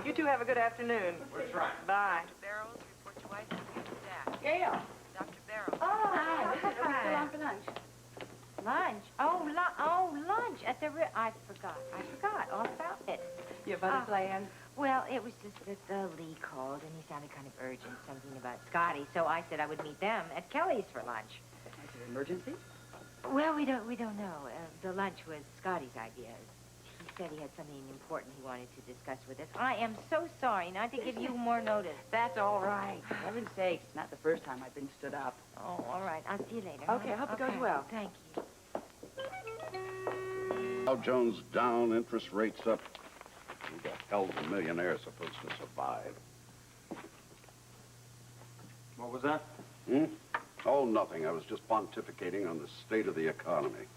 You two have a good afternoon. We're trying. Bye. Dr. Barrows, report to ICU staff. Gail. Dr. Barrows. Oh, hi. Are we still on for lunch? Lunch? Lunch at the I forgot all about it. Your brother plans? Well, it was just that Lee called, and he sounded kind of urgent, something about Scotty, so I said I would meet them at Kelly's for lunch. Is it an emergency? Well, we don't know. The lunch was Scotty's idea. He said he had something important he wanted to discuss with us. I am so sorry not to give you more notice. That's all right. For heaven's sakes, not the first time I've been stood up. Oh, all right. I'll see you later. Okay, I hope it goes well. Thank you. Dow Jones down, interest rates up. Who the hell's a millionaire supposed to survive? What was that? Hmm? Oh, nothing. I was just pontificating on the state of the economy.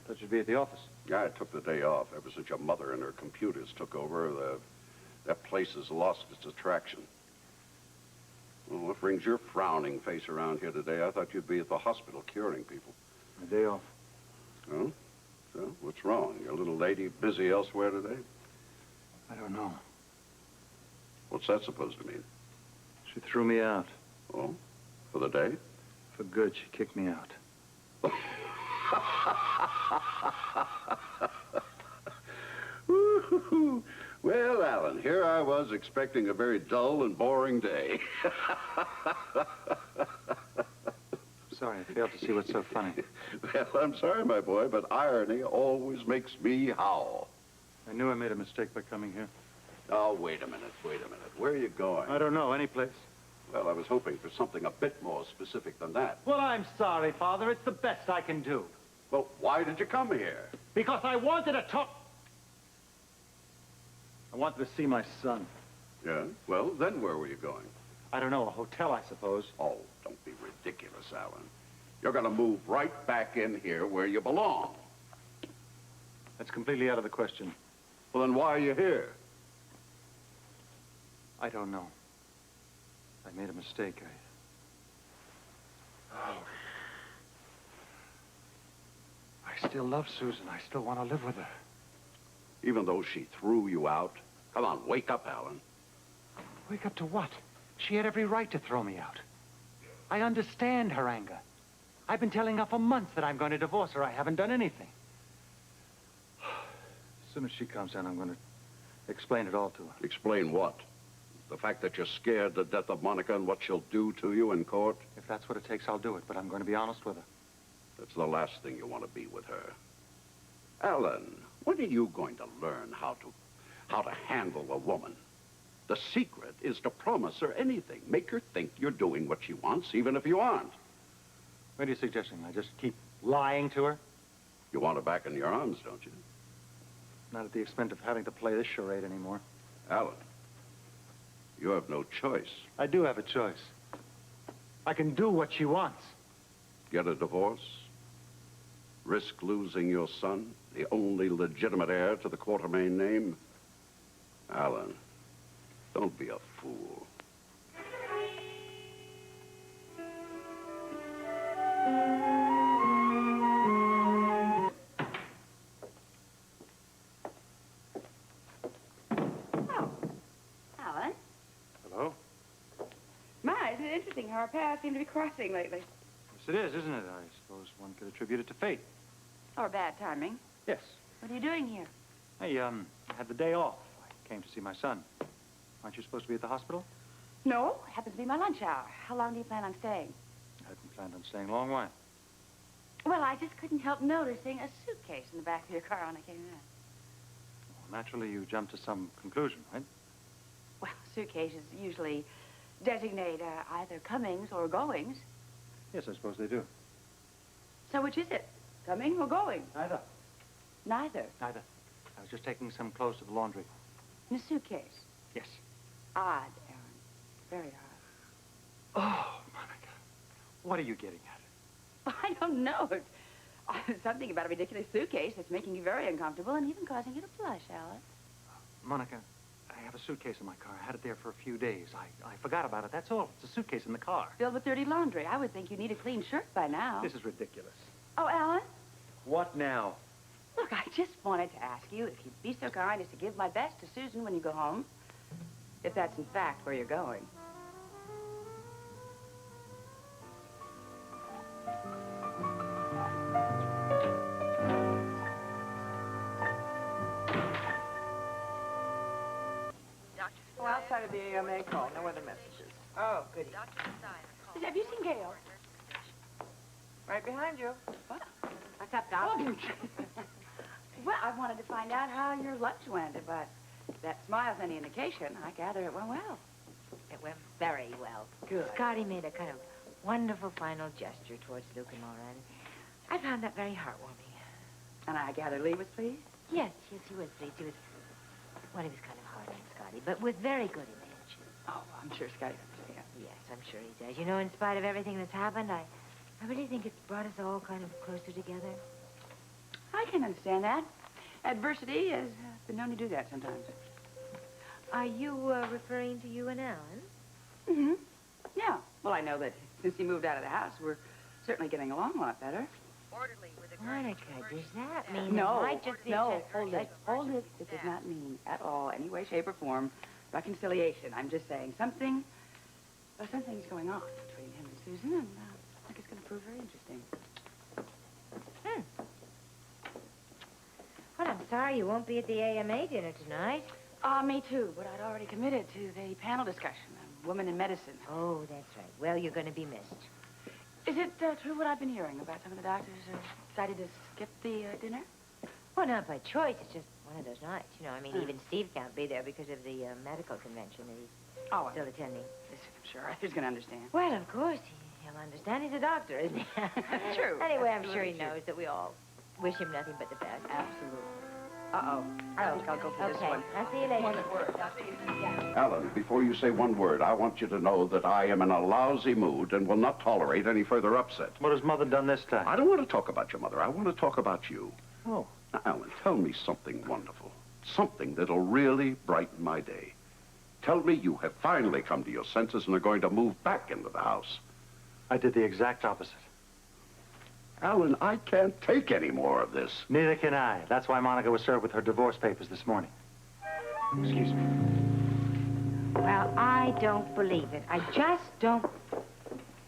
Thought you'd be at the office. Yeah, I took the day off. Ever since your mother and her computers took over, that place has lost its attraction. Well, what brings your frowning face around here today? I thought you'd be at the hospital curing people. A day off. Oh? So, what's wrong? Your little lady busy elsewhere today? I don't know. What's that supposed to mean? She threw me out. Oh? For the day? For good, she kicked me out. Well, Alan, here I was expecting a very dull and boring day. Sorry, I failed to see what's so funny. Well, I'm sorry, my boy, but irony always makes me howl. I knew I made a mistake by coming here. Oh, wait a minute. Where are you going? I don't know, any place. Well, I was hoping for something a bit more specific than that. Well, I'm sorry, Father. It's the best I can do. Well, why did you come here? Because I wanted to talk... I wanted to see my son. Yeah? Well, then where were you going? I don't know, a hotel, I suppose. Oh, don't be ridiculous, Alan. You're going to move right back in here where you belong. That's completely out of the question. Well, then why are you here? I don't know. I made a mistake. I still love Susan. I still want to live with her. Even though she threw you out? Come on, wake up, Alan. Wake up to what? She had every right to throw me out. I understand her anger. I've been telling her for months that I'm going to divorce her. I haven't done anything. As soon as she comes in, I'm going to explain it all to her. Explain what? The fact that you're scared to death of Monica and what she'll do to you in court? If that's what it takes, I'll do it, but I'm going to be honest with her. That's the last thing you want to be with her. Alan, when are you going to learn how to handle a woman? The secret is to promise her anything. Make her think you're doing what she wants, even if you aren't. What are you suggesting? I just keep lying to her? You want her back in your arms, don't you? Not at the expense of having to play this charade anymore. Alan, you have no choice. I do have a choice. I can do what she wants. Get a divorce, risk losing your son, the only legitimate heir to the Quartermain name. Alan, don't be a fool. Alan? Hello? My, isn't it interesting how our paths seem to be crossing lately? Yes, it is, isn't it? I suppose one could attribute it to fate. Or bad timing. Yes. What are you doing here? Hey, I had the day off. I came to see my son. Aren't you supposed to be at the hospital? No, it happens to be my lunch hour. How long do you plan on staying? I hadn't planned on staying a long while. Well, I just couldn't help noticing a suitcase in the back of your car when I came in. Well, naturally, you jumped to some conclusion, right? Well, suitcases usually designate either comings or goings. Yes, I suppose they do. So which is it? Coming or going? Neither. Neither. Neither. I was just taking some clothes to the laundry. In a suitcase? Yes. Odd, Aaron. Very odd. Oh, Monica. What are you getting at? I don't know. It's something about a ridiculous suitcase that's making you very uncomfortable and even causing you to blush, Alan. Monica, I have a suitcase in my car. I had it there for a few days. I forgot about it. That's all. It's a suitcase in the car. Filled with dirty laundry. I would think you need a clean shirt by now. This is ridiculous. Oh, Alan? What now? Look, I just wanted to ask you if you'd be so kind as to give my best to Susan when you go home. If that's in fact where you're going. Dr. Oh, outside of the AMA call. No other messages. Oh, goody. Dr. Stein, Have you seen Gail? Right behind you. What? What's up, Doc? Well, I wanted to find out how your lunch went, but if that smile's any indication, I gather it went well. It went very well. Good. Scotty made a kind of wonderful final gesture towards Luke and Laura, and I found that very heartwarming. And I gather Lee was pleased? Yes, he was pleased. He was kind of hard on Scotty, but with very good intention. Oh, I'm sure Scotty understands. Yes, I'm sure he does. You know, in spite of everything that's happened, I really think it's brought us all kind of closer together. I can understand that. Adversity has been known to do that sometimes. Are you referring to you and Alan? Mm-hmm. Yeah. Well, I know that since he moved out of the house, we're certainly getting along a lot better. orderly with a Monica, does that mean No, it might just be no, just hold it, hold it. It does not mean at all, any way, shape, or form, reconciliation. I'm just saying something's going on between him and Susan, and I think it's going to prove very interesting. Well, I'm sorry you won't be at the AMA dinner tonight. Me too, but I'd already committed to the panel discussion on women in medicine. Oh, that's right. Well, you're going to be missed. Is it true what I've been hearing about some of the doctors decided to skip the dinner? Well, not by choice. It's just one of those nights. You know, I mean, even Steve can't be there because of the medical convention that he's still attending. I'm sure Arthur's going to understand. Well, of course, he'll understand. He's a doctor, isn't he? True. Anyway, I'm sure he Absolutely true. knows that we all wish him nothing but the best. Absolutely. Uh-oh. I think I'll go for this Okay. one. I'll see you later. One word. I'll see you. Alan, before you say one word, I want you to know that I am in a lousy mood and will not tolerate any further upset. What has Mother done this time? I don't want to talk about your mother. I want to talk about you. Oh. Now, Alan, tell me something wonderful. Something that'll really brighten my day. Tell me you have finally come to your senses and are going to move back into the house. I did the exact opposite. Alan, I can't take any more of this. Neither can I. That's why Monica was served with her divorce papers this morning. Excuse me. Well, I don't believe it. I just don't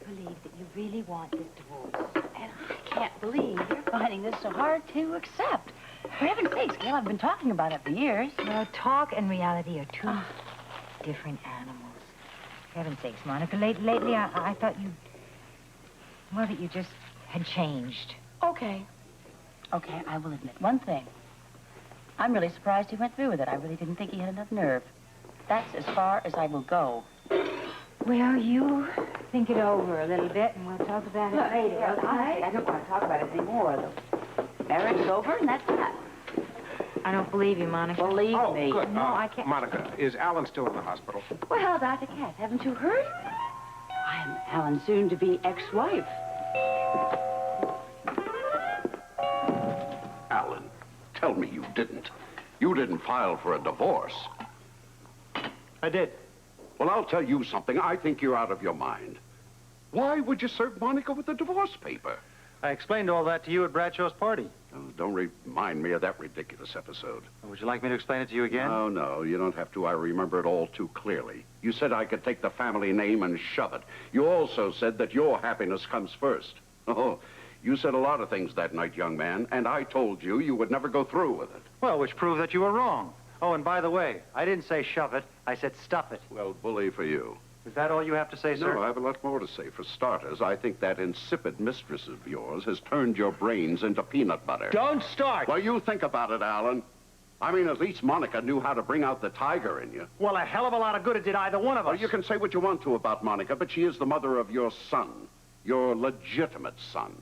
believe that you really want this divorce. And I can't believe you're finding this so hard to accept. For heaven's sakes, Gail, I've been talking about it for years. Well, talk and reality are two different animals. For heaven's sakes, Monica, lately I thought that you just had changed. Okay, I will admit one thing. I'm really surprised he went through with it. I really didn't think he had enough nerve. That's as far as I will go. Well, you think it over a little bit, and we'll talk about it later. Well, honestly, I don't want to talk about it anymore, though. Marriage is over, and that's that. I don't believe you, Monica. Believe Oh, me. good. No, I can't. Monica, is Alan still in the hospital? Well, Dr. Cass, haven't you heard? I'm Alan's soon-to-be ex-wife. Alan, tell me you didn't. You didn't file for a divorce. I did. Well, I'll tell you something. I think you're out of your mind. Why would you serve Monica with the divorce paper? I explained all that to you at Bradshaw's party. Oh, don't remind me of that ridiculous episode. Would you like me to explain it to you again? Oh, no, you don't have to. I remember it all too clearly. You said I could take the family name and shove it. You also said that your happiness comes first. Oh, you said a lot of things that night, young man, and I told you you would never go through with it. Well, which proved that you were wrong. Oh, and by the way, I didn't say shove it. I said stuff it. Well, bully for you. Is that all you have to say, sir? No, I have a lot more to say. For starters, I think that insipid mistress of yours has turned your brains into peanut butter. Don't start! Well, you think about it, Alan. I mean, at least Monica knew how to bring out the tiger in you. Well, a hell of a lot of good it did either one of us. Well, you can say what you want to about Monica, but she is the mother of your son, your legitimate son.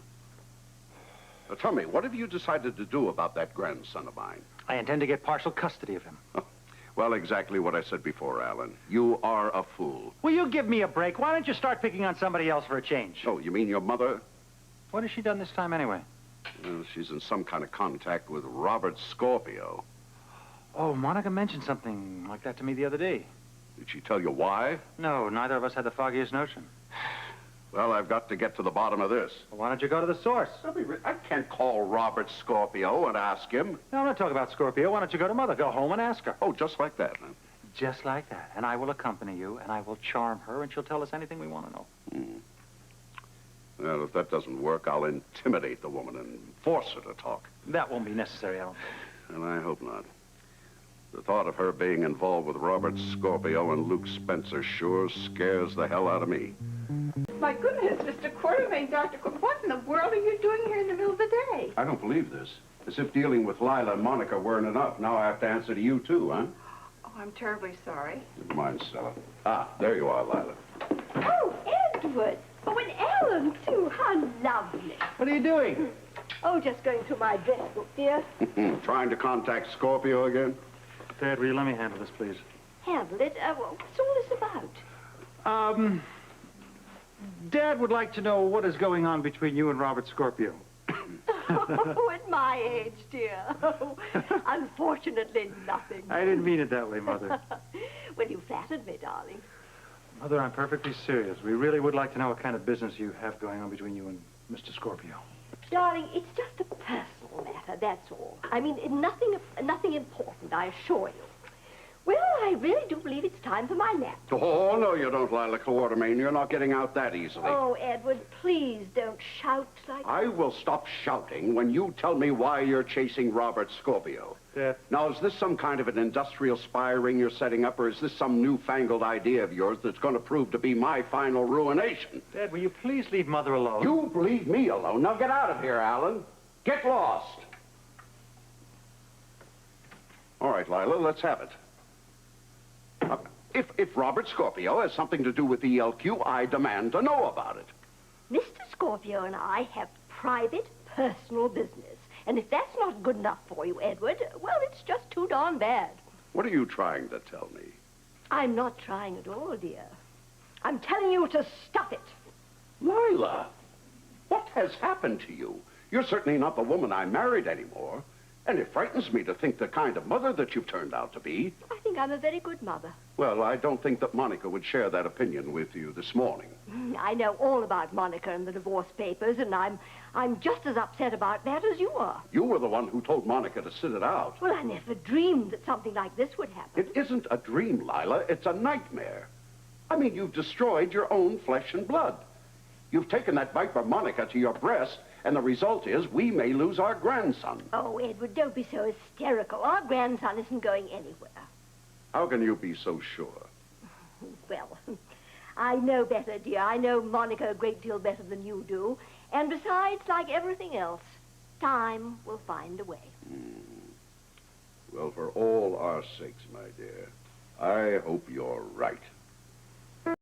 Now, tell me, what have you decided to do about that grandson of mine? I intend to get partial custody of him. Well, exactly what I said before, Alan. You are a fool. Will you give me a break? Why don't you start picking on somebody else for a change? Oh, you mean your mother? What has she done this time anyway? Well, she's in some kind of contact with Robert Scorpio. Oh, Monica mentioned something like that to me the other day. Did she tell you why? No, neither of us had the foggiest notion. Well, I've got to get to the bottom of this. Well, why don't you go to the source? I can't call Robert Scorpio and ask him. No, I'm not talking about Scorpio. Why don't you go to Mother? Go home and ask her. Oh, just like that, huh? Just like that. And I will accompany you, and I will charm her, and she'll tell us anything we want to know. Well, if that doesn't work, I'll intimidate the woman and force her to talk. That won't be necessary, I don't think. And I hope not. The thought of her being involved with Robert Scorpio and Luke Spencer sure scares the hell out of me. My goodness, Mr. Quartermain, Dr. What in the world are you doing here in the middle of the day? I don't believe this. As if dealing with Lila and Monica weren't enough. Now I have to answer to you, too, huh? Oh, I'm terribly sorry. Never mind, Stella. Ah, there you are, Lila. Oh, Edward. Oh, and Ellen, too. How lovely. What are you doing? Oh, just going through my address book, dear. Trying to contact Scorpio again? Dad, will you let me handle this, please? Handle it. What's all this about? Dad would like to know what is going on between you and Robert Scorpio. Oh, at my age, dear. Oh, unfortunately, nothing. I didn't mean it that way, Mother. Well, you flattered me, darling. Mother, I'm perfectly serious. We really would like to know what kind of business you have going on between you and Mr. Scorpio. Darling, it's just a personal matter, that's all. I mean, nothing important, I assure you. Well, I really do believe it's time for my nap. Oh, no, you don't, Lila Quartermain. You're not getting out that easily. Oh, Edward, please don't shout like I will stop shouting when you tell me why you're chasing Robert Scorpio. Dad. Now, is this some kind of an industrial spy ring you're setting up, or is this some newfangled idea of yours that's going to prove to be my final ruination? Dad, will you please leave Mother alone? You leave me alone. Now get out of here, Alan. Get lost. All right, Lila, let's have it. If Robert Scorpio has something to do with the ELQ, I demand to know about it. Mr. Scorpio and I have private, personal business. And if that's not good enough for you, Edward, well, it's just too darn bad. What are you trying to tell me? I'm not trying at all, dear. I'm telling you to stop it. Lila, what has happened to you? You're certainly not the woman I married anymore. And it frightens me to think the kind of mother that you've turned out to be. I think I'm a very good mother. Well, I don't think that Monica would share that opinion with you this morning. I know all about Monica and the divorce papers, and I'm just as upset about that as you are. You were the one who told Monica to sit it out. Well, I never dreamed that something like this would happen. It isn't a dream, Lila. It's a nightmare. I mean, you've destroyed your own flesh and blood. You've taken that viper Monica to your breast, and the result is we may lose our grandson. Oh, Edward, don't be so hysterical. Our grandson isn't going anywhere. How can you be so sure? Well, I know better, dear. I know Monica a great deal better than you do. And besides, like everything else, time will find a way. Well, for all our sakes, my dear, I hope you're right.